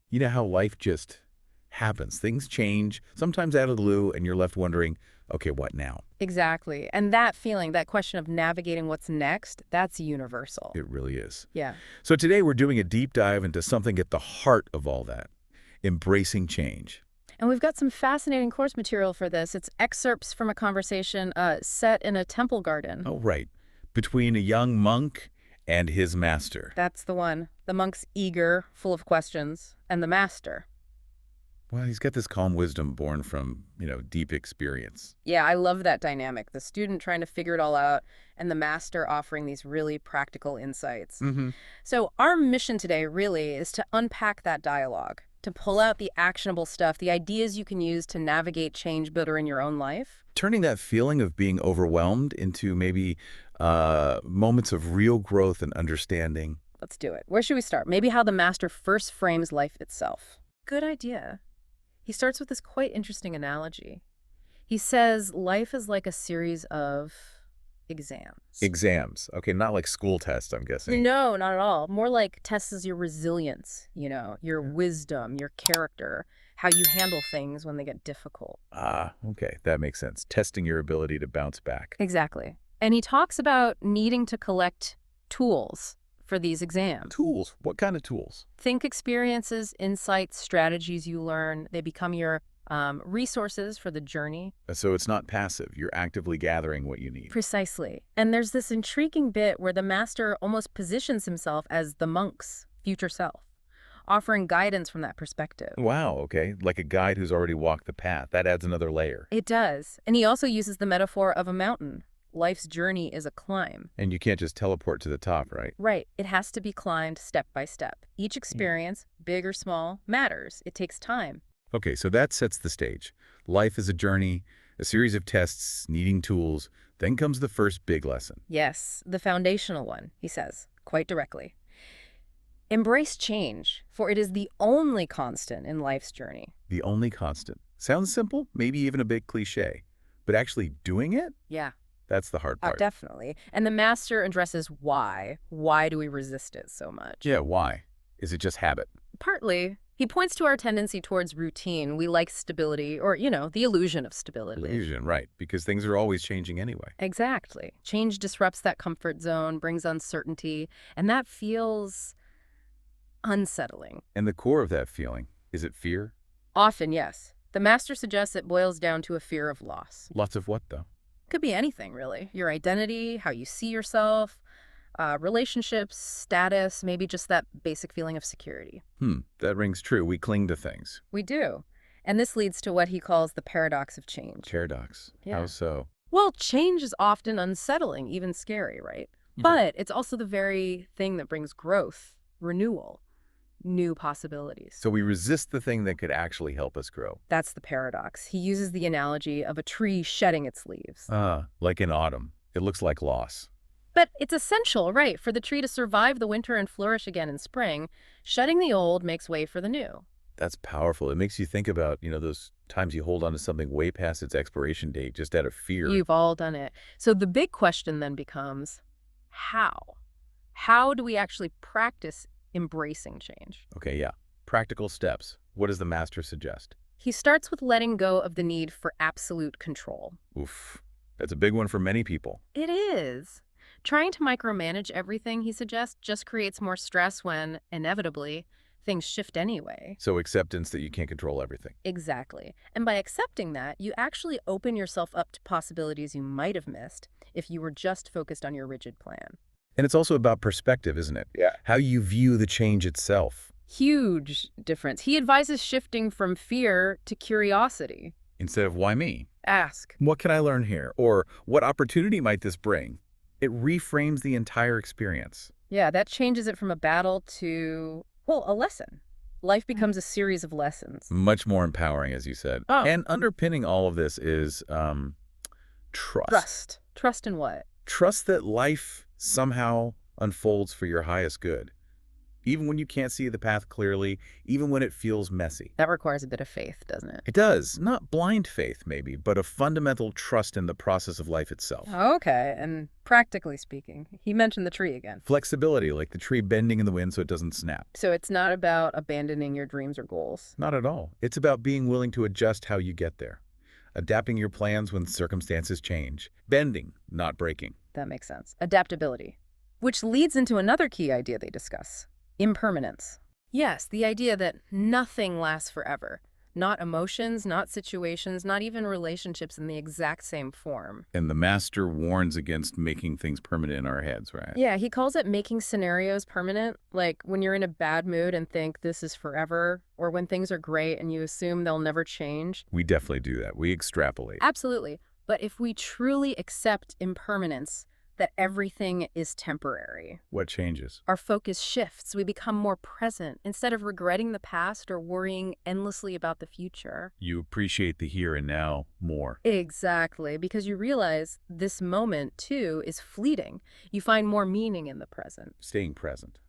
You know how life just happens. Things change, sometimes out of the blue, and you're left wondering, okay, what now? Exactly. And that feeling, that question of navigating what's next, that's universal. It really is. Yeah. So today we're doing a deep dive into something at the heart of all that, embracing change. And we've got some fascinating course material for this. It's excerpts from a conversation set in a temple garden. Oh, right. Between a young monk and his master. That's the one. The monk's eager, full of questions, and the master. Well, he's got this calm wisdom born from, deep experience. Yeah, I love that dynamic. The student trying to figure it all out, and the master offering these really practical insights. Mm-hmm. So our mission today really is to unpack that dialogue, to pull out the actionable stuff, the ideas you can use to navigate change better in your own life. Turning that feeling of being overwhelmed into maybe moments of real growth and understanding. Let's do it. Where should we start? Maybe how the master first frames life itself. Good idea. He starts with this quite interesting analogy. He says life is like a series of exams. Exams. Okay, not like school tests, I'm guessing. No, not at all. More like tests your resilience, your wisdom, your character, how you handle things when they get difficult. Ah, okay, that makes sense. Testing your ability to bounce back. Exactly. And he talks about needing to collect tools for these exams. Tools? What kind of tools? Think experiences, insights, strategies you learn. They become your resources for the journey. So it's not passive. You're actively gathering what you need. Precisely. And there's this intriguing bit where the master almost positions himself as the monk's future self, offering guidance from that perspective. Wow, okay. Like a guide who's already walked the path. That adds another layer. It does. And he also uses the metaphor of a mountain. Life's journey is a climb. And you can't just teleport to the top, right? Right. It has to be climbed step by step. Each experience, big or small, matters. It takes time. Okay, so that sets the stage. Life is a journey, a series of tests, needing tools. Then comes the first big lesson. Yes, the foundational one, he says, quite directly. Embrace change, for it is the only constant in life's journey. The only constant. Sounds simple, maybe even a bit cliche. But actually doing it? Yeah. That's the hard part. Definitely. And the master addresses why. Why do we resist it so much? Yeah, why? Is it just habit? Partly. He points to our tendency towards routine. We like stability or, the illusion of stability. Illusion, right. Because things are always changing anyway. Exactly. Change disrupts that comfort zone, brings uncertainty, and that feels unsettling. And the core of that feeling, is it fear? Often, yes. The master suggests it boils down to a fear of loss. Lots of what, though? Could be anything, really. Your identity, how you see yourself, relationships, status, maybe just that basic feeling of security. That rings true. We cling to things. We do. And this leads to what he calls the paradox of change. Paradox. Yeah. How so? Well, change is often unsettling, even scary, right? But it's also the very thing that brings growth, renewal, new possibilities. So we resist the thing that could actually help us grow. That's the paradox. He uses the analogy of a tree shedding its leaves. Like in autumn. It looks like loss. But it's essential, right, for the tree to survive the winter and flourish again in spring. Shedding the old makes way for the new. That's powerful. It makes you think about, those times you hold on to something way past its expiration date just out of fear. You've all done it. So the big question then becomes, how? How do we actually practice embracing change? Okay, yeah. Practical steps. What does the master suggest? He starts with letting go of the need for absolute control. Oof. That's a big one for many people. It is. Trying to micromanage everything, he suggests, just creates more stress when, inevitably, things shift anyway. So acceptance that you can't control everything. Exactly. And by accepting that, you actually open yourself up to possibilities you might have missed if you were just focused on your rigid plan. And it's also about perspective, isn't it? Yeah. How you view the change itself. Huge difference. He advises shifting from fear to curiosity. Instead of, why me? Ask. What can I learn here? Or what opportunity might this bring? It reframes the entire experience. Yeah, that changes it from a battle to, a lesson. Life becomes a series of lessons. Much more empowering, as you said. Oh. And underpinning all of this is trust. Trust in what? Trust that life somehow unfolds for your highest good. even when you can't see the path clearly, even when it feels messy. That requires a bit of faith, doesn't it? It does. Not blind faith, maybe, but a fundamental trust in the process of life itself. Okay, and practically speaking, he mentioned the tree again. Flexibility, like the tree bending in the wind so it doesn't snap. So it's not about abandoning your dreams or goals. Not at all. It's about being willing to adjust how you get there. Adapting your plans when circumstances change. Bending, not breaking. That makes sense. Adaptability. Which leads into another key idea they discuss. Impermanence. Yes, the idea that nothing lasts forever. Not emotions, not situations, not even relationships in the exact same form. And the master warns against making things permanent in our heads, right? Yeah, he calls it making scenarios permanent, like when you're in a bad mood and think this is forever, or when things are great and you assume they'll never change. We definitely do that. We extrapolate. Absolutely. But if we truly accept impermanence, that everything is temporary, What changes? our focus shifts. We become more present instead of regretting the past or worrying endlessly about the future. You appreciate the here and now more. Exactly, because you realize this moment, too, is fleeting. You find more meaning in the present. Staying present.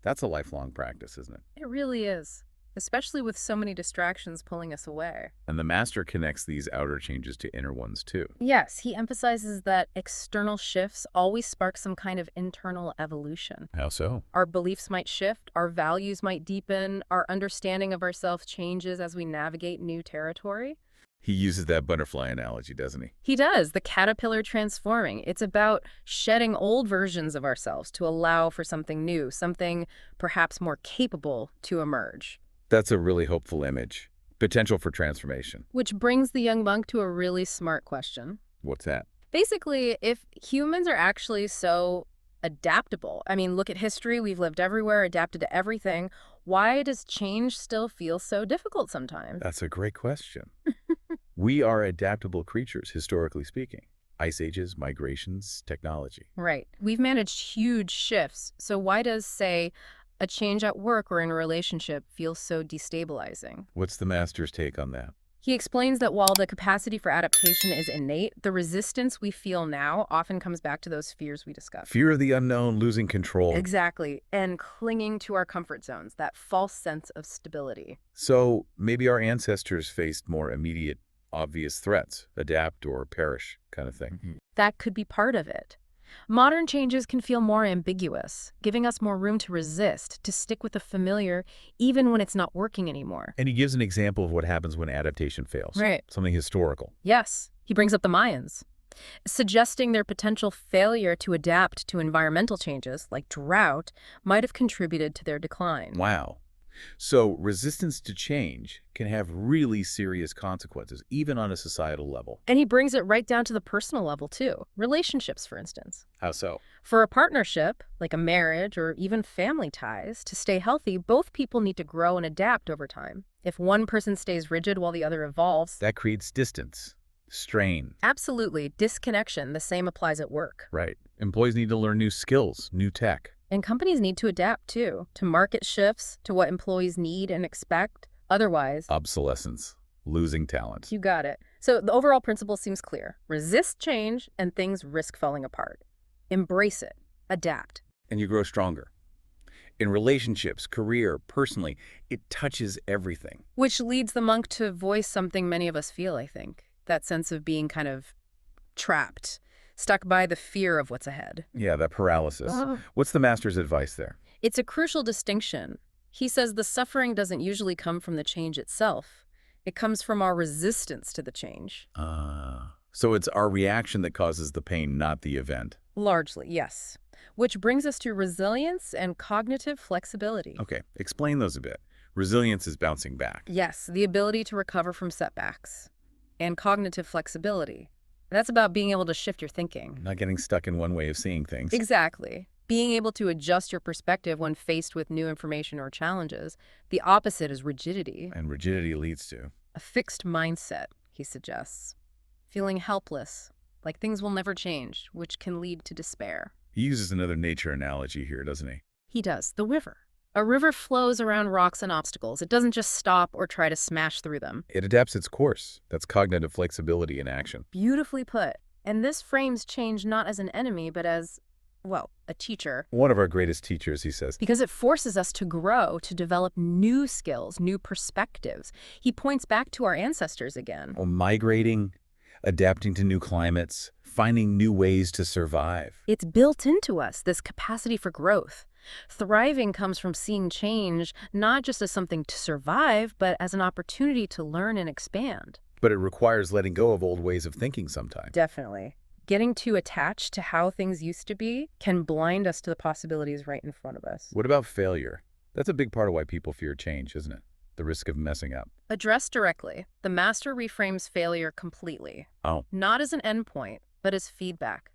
That's a lifelong practice, isn't it? It really is, especially with so many distractions pulling us away. And the master connects these outer changes to inner ones too. Yes, he emphasizes that external shifts always spark some kind of internal evolution. How so? Our beliefs might shift, our values might deepen, our understanding of ourselves changes as we navigate new territory. He uses that butterfly analogy, doesn't he? He does, the caterpillar transforming. It's about shedding old versions of ourselves to allow for something new, something perhaps more capable to emerge. That's a really hopeful image. Potential for transformation. Which brings the young monk to a really smart question. What's that? Basically, if humans are actually so adaptable, I mean, look at history, we've lived everywhere, adapted to everything, why does change still feel so difficult sometimes? That's a great question. We are adaptable creatures, historically speaking. Ice ages, migrations, technology. Right. We've managed huge shifts, so why does, say, a change at work or in a relationship feel so destabilizing? What's the master's take on that? He explains that while the capacity for adaptation is innate, the resistance we feel now often comes back to those fears we discussed. Fear of the unknown, losing control. Exactly, and clinging to our comfort zones, that false sense of stability. So maybe our ancestors faced more immediate, obvious threats, adapt or perish kind of thing. That could be part of it. Modern changes can feel more ambiguous, giving us more room to resist, to stick with the familiar, even when it's not working anymore. And he gives an example of what happens when adaptation fails. Right. Something historical. Yes, he brings up the Mayans, suggesting their potential failure to adapt to environmental changes, like drought, might have contributed to their decline. Wow. So resistance to change can have really serious consequences, even on a societal level. And he brings it right down to the personal level, too. Relationships, for instance. How so? For a partnership, like a marriage or even family ties, to stay healthy, both people need to grow and adapt over time. If one person stays rigid while the other evolves... That creates distance, strain. Absolutely. Disconnection. The same applies at work. Right. Employees need to learn new skills, new tech. And companies need to adapt, too, to market shifts, to what employees need and expect. Otherwise... Obsolescence, losing talent. You got it. So the overall principle seems clear. Resist change and things risk falling apart. Embrace it. Adapt. And you grow stronger. In relationships, career, personally, it touches everything. Which leads the monk to voice something many of us feel, I think. That sense of being kind of trapped, stuck by the fear of what's ahead. Yeah, that paralysis. What's the master's advice there? It's a crucial distinction. He says the suffering doesn't usually come from the change itself. It comes from our resistance to the change. So it's our reaction that causes the pain, not the event. Largely, yes. Which brings us to resilience and cognitive flexibility. Okay, explain those a bit. Resilience is bouncing back. Yes, the ability to recover from setbacks. And cognitive flexibility. That's about being able to shift your thinking. Not getting stuck in one way of seeing things. Exactly. Being able to adjust your perspective when faced with new information or challenges. The opposite is rigidity. And rigidity leads to? A fixed mindset, he suggests. Feeling helpless, like things will never change, which can lead to despair. He uses another nature analogy here, doesn't he? He does. The river. A river flows around rocks and obstacles. It doesn't just stop or try to smash through them. It adapts its course. That's cognitive flexibility in action. Beautifully put. And this frames change not as an enemy, but as well, a teacher, One of our greatest teachers, he says. because it forces us to grow, to develop new skills, new perspectives. He points back to our ancestors again. Well, migrating, adapting to new climates, finding new ways to survive. It's built into us, this capacity for growth. Thriving comes from seeing change not just as something to survive, but as an opportunity to learn and expand. But it requires letting go of old ways of thinking sometimes. Definitely. Getting too attached to how things used to be can blind us to the possibilities right in front of us. What about failure? That's a big part of why people fear change, isn't it? The risk of messing up. Addressed directly, the master reframes failure completely. Oh, Not as an endpoint, but as feedback.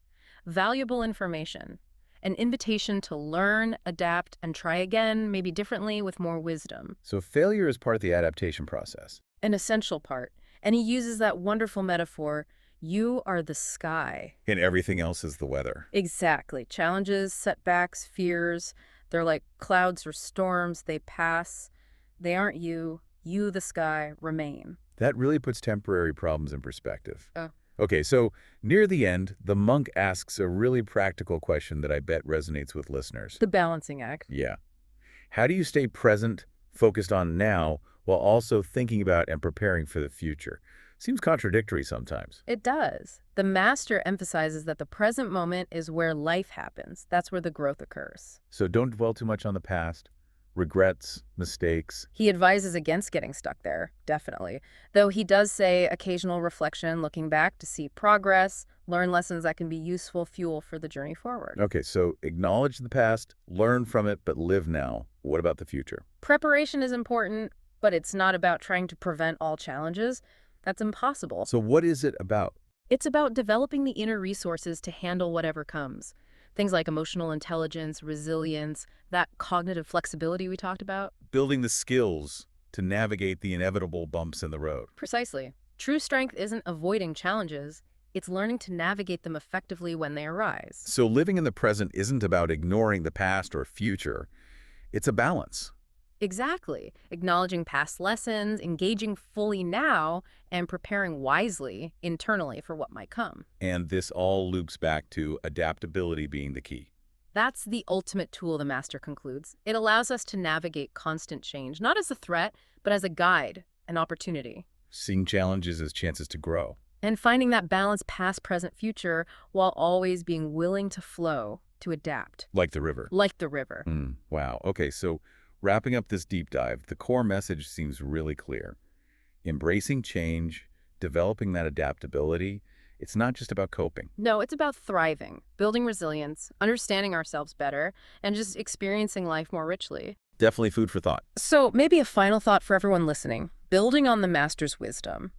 Valuable information. An invitation to learn, adapt, and try again, maybe differently with more wisdom. so failure is part of the adaptation process. An essential part. And he uses that wonderful metaphor, you are the sky. And everything else is the weather. Exactly. Challenges, setbacks, fears, they're like clouds or storms, they pass. They aren't you. You, the sky, remain. That really puts temporary problems in perspective. Oh. Okay, so near the end, the monk asks a really practical question that I bet resonates with listeners. The balancing act. Yeah. How do you stay present, focused on now, while also thinking about and preparing for the future? Seems contradictory sometimes. It does. The master emphasizes that the present moment is where life happens. That's where the growth occurs. So don't dwell too much on the past, regrets, mistakes. He advises against getting stuck there, definitely. Though he does say occasional reflection, looking back to see progress, learn lessons that can be useful fuel for the journey forward. Okay, so acknowledge the past, learn from it, but live now. What about the future? Preparation is important, but it's not about trying to prevent all challenges. That's impossible. So what is it about? It's about developing the inner resources to handle whatever comes. Things like emotional intelligence, resilience, that cognitive flexibility we talked about. Building the skills to navigate the inevitable bumps in the road. Precisely. True strength isn't avoiding challenges. It's learning to navigate them effectively when they arise. So living in the present isn't about ignoring the past or future. It's a balance. Exactly. Acknowledging past lessons, engaging fully now, and preparing wisely internally for what might come. And this all loops back to adaptability being the key. That's the ultimate tool, the master concludes. It allows us to navigate constant change, not as a threat, but as a guide, an opportunity. Seeing challenges as chances to grow. And finding that balance past, present, future, while always being willing to flow, to adapt. Like the river. Like the river. Wow. Okay, so wrapping up this deep dive, the core message seems really clear. Embracing change, developing that adaptability, it's not just about coping. No, it's about thriving, building resilience, understanding ourselves better, and just experiencing life more richly. Definitely food for thought. So maybe a final thought for everyone listening. Building on the master's wisdom,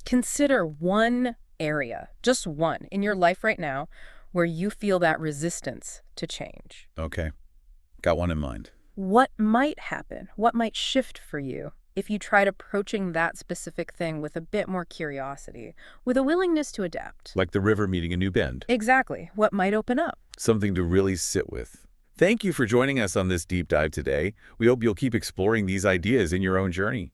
consider one area, just one, in your life right now where you feel that resistance to change. Okay, got one in mind. What might happen? What might shift for you if you tried approaching that specific thing with a bit more curiosity, with a willingness to adapt? Like the river meeting a new bend. Exactly. What might open up? Something to really sit with. Thank you for joining us on this deep dive today. We hope you'll keep exploring these ideas in your own journey.